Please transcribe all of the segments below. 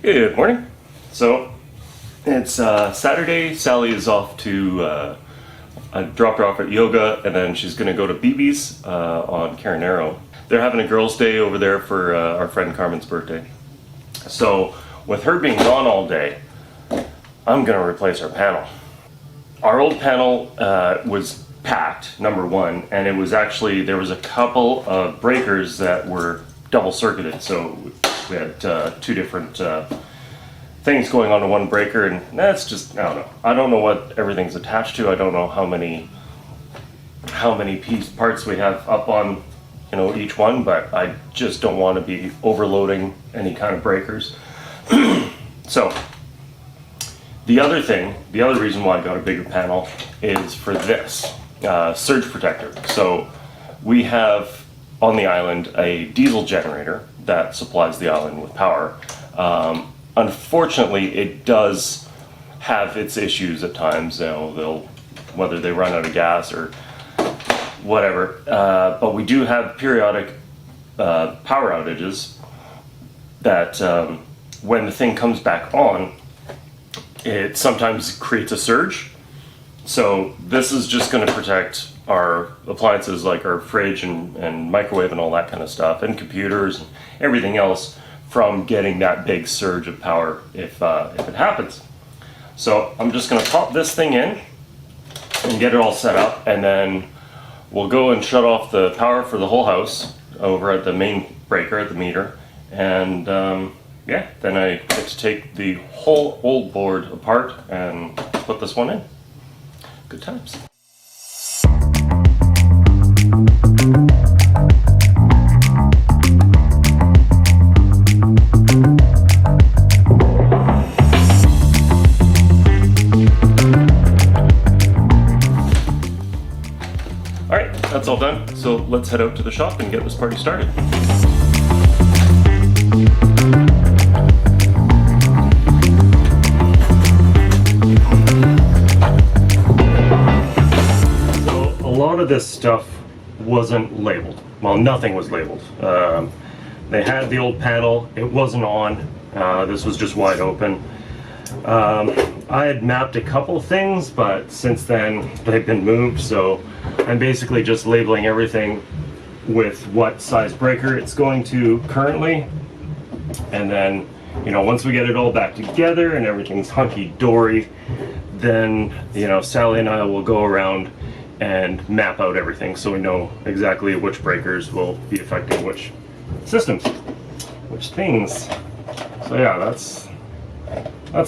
Good morning. So it's Saturday. Sally is off to I dropped her off at yoga, and then she's going to go to BB's on Carinero. They're having a girls' day over there for our friend Carmen's birthday. So with her being gone all day, I'm going to replace her panel. Our old panel was packed, number one, and it was actually, there was a couple of breakers that were double circuited, so we had two different things going on to one breaker, and that's just, I don't know. I don't know what everything's attached to. I don't know how many parts we have up on, you know, each one, but I just don't want to be overloading any kind of breakers. So the other reason why I got a bigger panel is for this surge protector. So we have on the island a diesel generator that supplies the island with power. Unfortunately, it does have its issues at times. You know, whether they run out of gas or whatever. But we do have periodic power outages that when the thing comes back on, it sometimes creates a surge. So this is just going to protect our appliances like our fridge and microwave and all that kind of stuff, and computers and everything else from getting that big surge of power if it happens. So I'm just going to pop this thing in and get it all set up, and then we'll go and shut off the power for the whole house over at the main breaker at the meter, and yeah, then I get to take the whole old board apart and put this one in. Good times. Alright, that's all done, so let's head out to the shop and get this party started. A lot of this stuff wasn't labeled. Well, nothing was labeled. They had the old panel, it wasn't on. This was just wide open. I had mapped a couple things, but since then they've been moved, so I'm basically just labeling everything with what size breaker it's going to currently. And then, you know, once we get it all back together and everything's hunky-dory, then, you know, Sally and I will go around and map out everything so we know exactly which breakers will be affecting which systems, which things. So yeah, that's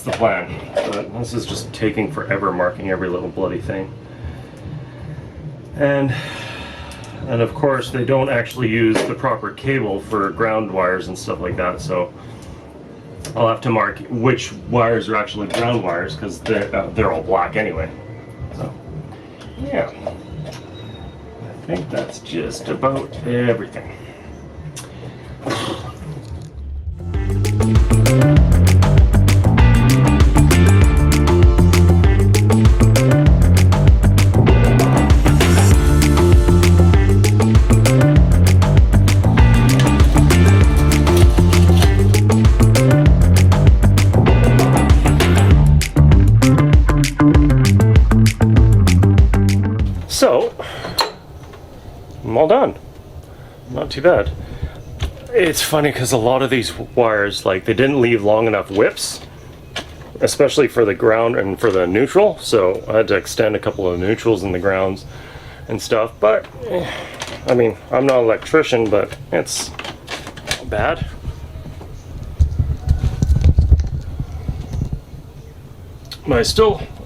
the plan. But this is just taking forever marking every little bloody thing. And of course they don't actually use the proper cable for ground wires and stuff like that, so I'll have to mark which wires are actually ground wires because they're all black anyway. So yeah, I think that's just about everything. So, I'm all done. Not too bad. It's funny because a lot of these wires, like, they didn't leave long enough whips, especially for the ground and for the neutral, so I had to extend a couple of neutrals in the grounds and stuff, but, I mean, I'm not an electrician, but it's not bad. I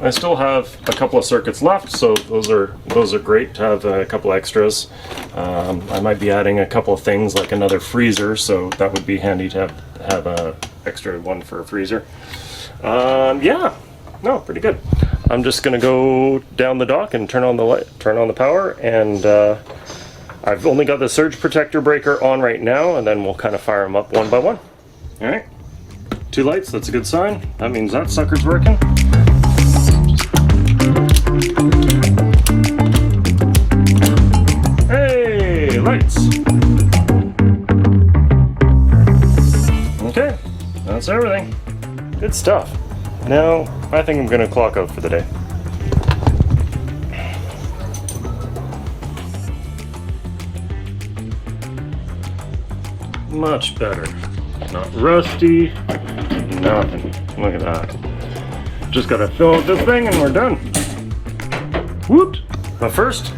still have a couple of circuits left, so those are great to have a couple extras. I might be adding a couple of things like another freezer, so that would be handy to have a extra one for a freezer. Yeah, no, pretty good. I'm just gonna go down the dock and turn on the light, turn on the power, and I've only got the surge protector breaker on right now, and then we'll kind of fire them up one by one. All right, 2 lights, that's a good sign. That means that sucker's working. Hey, lights. Okay, That's everything. Good stuff. Now, I think I'm gonna clock out for the day. Much better. Not rusty, nothing. Look at that. Just gotta fill out this thing and we're done. Whoop! But first,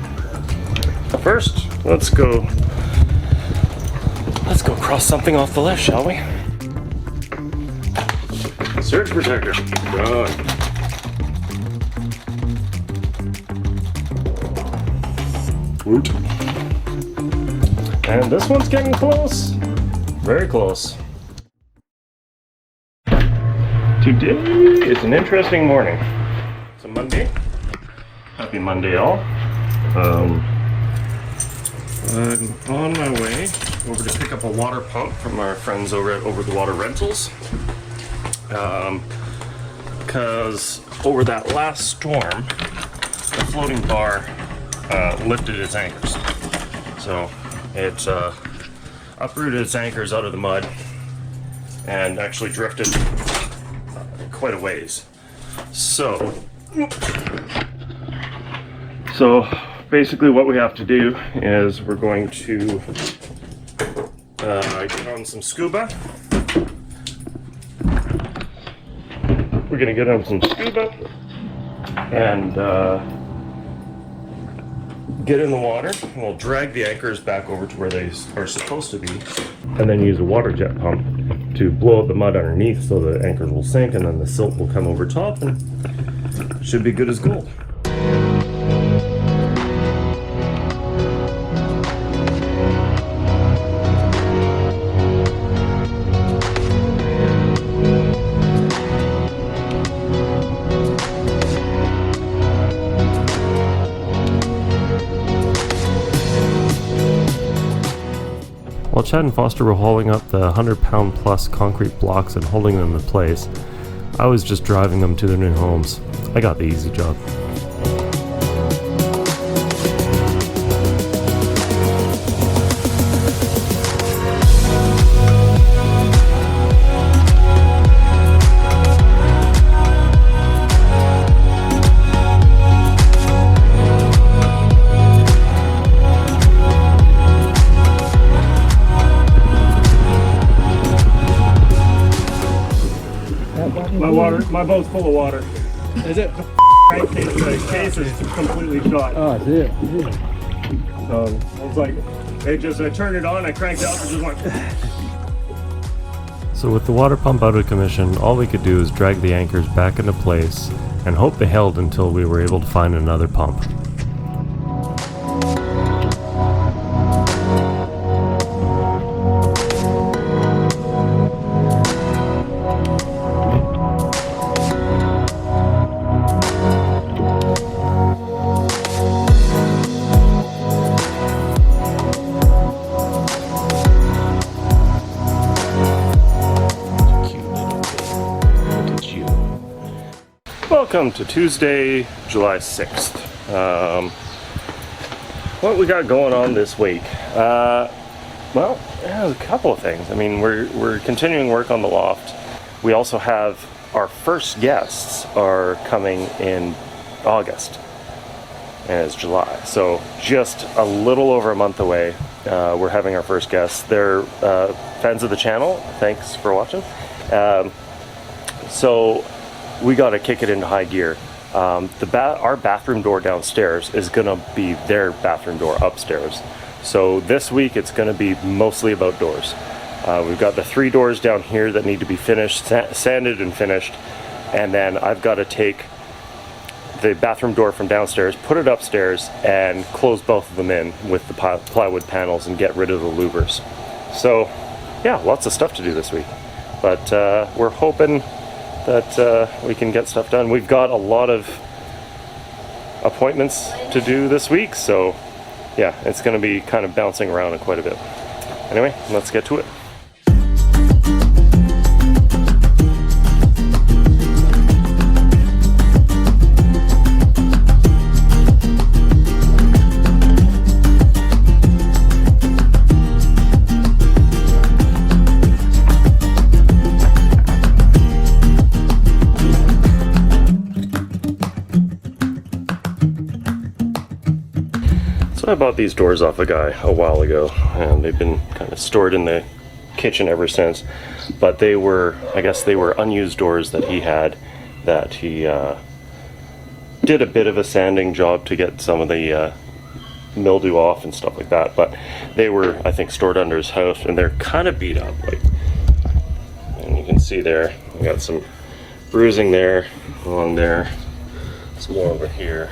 let's go cross something off the list, shall we? Surge protector. Done. Woot. And this one's getting close. Very close. Today is an interesting morning. It's a Monday. Happy Monday all. I'm on my way over to pick up a water pump from our friends over at Over the Water Rentals. Because over that last storm, the floating bar lifted its anchors. So it uprooted its anchors out of the mud and actually drifted quite a ways. So basically what we have to do is we're going to get on some scuba. We're going to get on some scuba and get in the water. We'll drag the anchors back over to where they are supposed to be, and then use a water jet pump to blow out the mud underneath so the anchors will sink, and then the silt will come over top and it should be good as gold. While Chad and Foster were hauling up the 100-pound plus concrete blocks and holding them in place, I was just driving them to their new homes. I got the easy job. My boat's full of water. Is it? The case is completely shot. Oh, is it? So I was like, I turned it on, I cranked it up, and just went. So with the water pump out of commission, all we could do is drag the anchors back into place and hope they held until we were able to find another pump. Welcome to Tuesday, July 6th. What we got going on this week? Well, there's a couple of things. I mean, we're continuing work on the loft. We also have our first guests are coming in August, and it's July. So just a little over a month away, we're having our first guests. They're fans of the channel. Thanks for watching. So we got to kick it into high gear. Our bathroom door downstairs is going to be their bathroom door upstairs. So this week it's going to be mostly about doors. We've got the 3 doors down here that need to be finished, sanded and finished. And then I've got to take the bathroom door from downstairs, put it upstairs, and close both of them in with the plywood panels and get rid of the louvers. So yeah, lots of stuff to do this week. But we're hoping that we can get stuff done. We've got a lot of appointments to do this week, so yeah, it's going to be kind of bouncing around quite a bit. Anyway, let's get to it. So I bought these doors off a guy a while ago, and they've been kind of stored in the kitchen ever since. But they were, I guess they were unused doors that he had, that he did a bit of a sanding job to get some of the mildew off and stuff like that. But they were, I think, stored under his house, and they're kind of beat up. Like, and you can see there, we got some bruising there, along there, some more over here.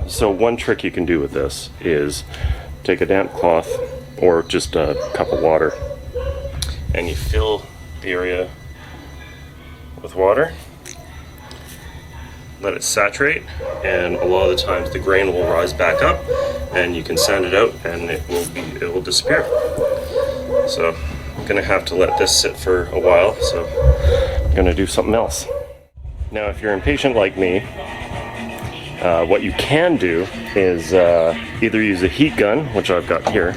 So one trick you can do with this is take a damp cloth or just a cup of water, and you fill the area with water, let it saturate, and a lot of the times the grain will rise back up, and you can sand it out, and it will disappear. So I'm gonna have to let this sit for a while, so I'm gonna do something else. Now, if you're impatient like me, what you can do is either use a heat gun, which I've got here,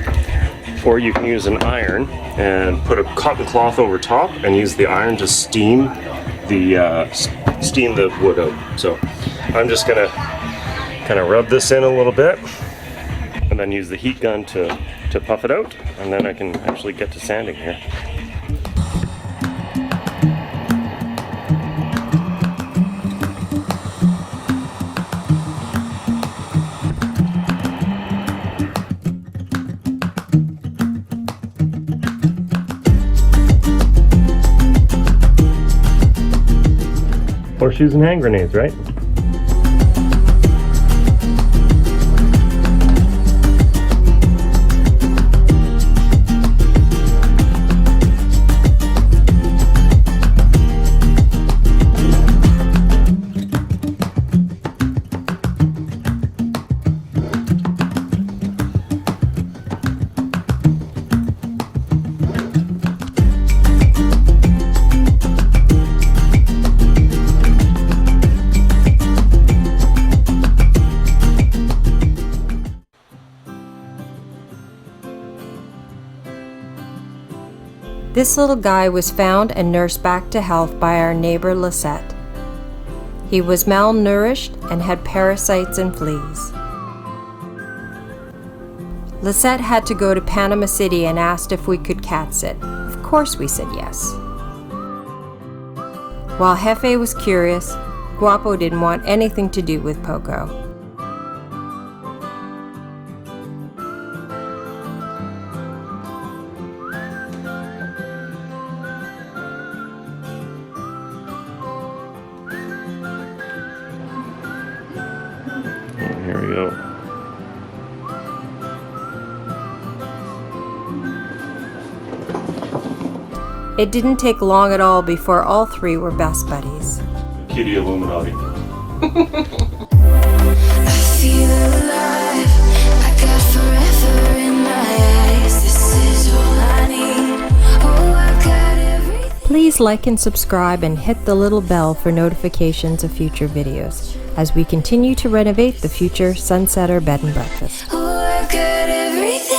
or you can use an iron and put a cotton cloth over top and use the iron to steam the wood out. So I'm just gonna kind of rub this in a little bit and then use the heat gun to puff it out, and then I can actually get to sanding here. Horseshoes and hand grenades, right? This little guy was found and nursed back to health by our neighbor Lisette. He was malnourished and had parasites and fleas. Lisette had to go to Panama City and asked if we could cat sit. Of course we said yes. While Jefe was curious, Guapo didn't want anything to do with Poco. Here we go. It didn't take long at all before all three were best buddies. Kitty Illuminati. I feel alive. I got forever in my eyes. This is all I need. Oh, I got everything. Please like and subscribe and hit the little bell for notifications of future videos as we continue to renovate the future Sunsetter Bed and Breakfast. Oh, I got everything.